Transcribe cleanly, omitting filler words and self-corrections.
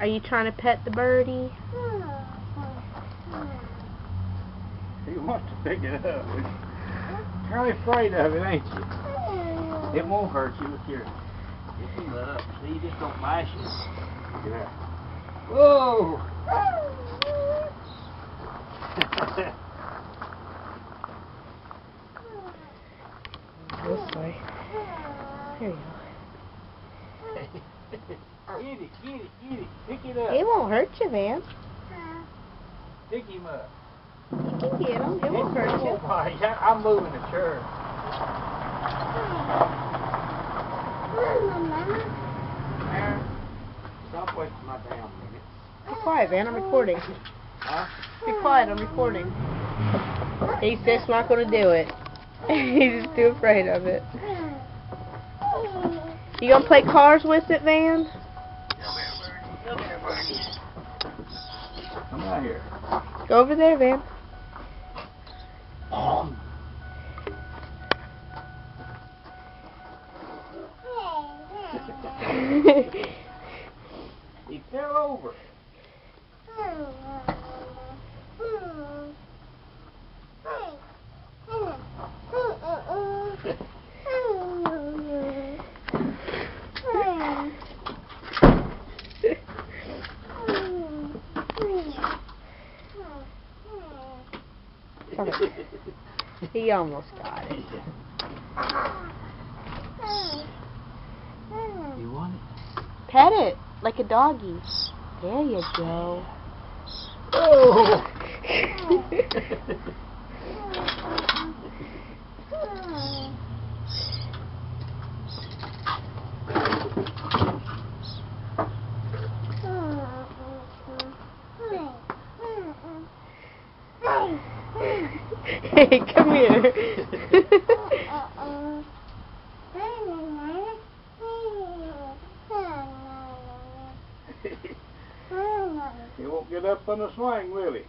Are you trying to pet the birdie? He wants to pick it up. You're really afraid of it, ain't you? It won't hurt you. Look here. Get him up. See, you just don't mash it. Look at that. Whoa! This way. There you go. Get it, get it, get it. Pick it up. It won't hurt you, Van. Pick him up. You can get him. It won't hurt you. I'm moving the chair. Stop wasting my damn minutes. Be quiet, Van. I'm recording. Huh? Be quiet. I'm recording. He's just not going to do it. He's just too afraid of it. You going to play cars with it, Van? Come out here. Go over there, Van. He fell over. He almost got it. You want it? Pet it like a doggy. There you go. Oh! Hey, come here. He won't get up on the swing, will he?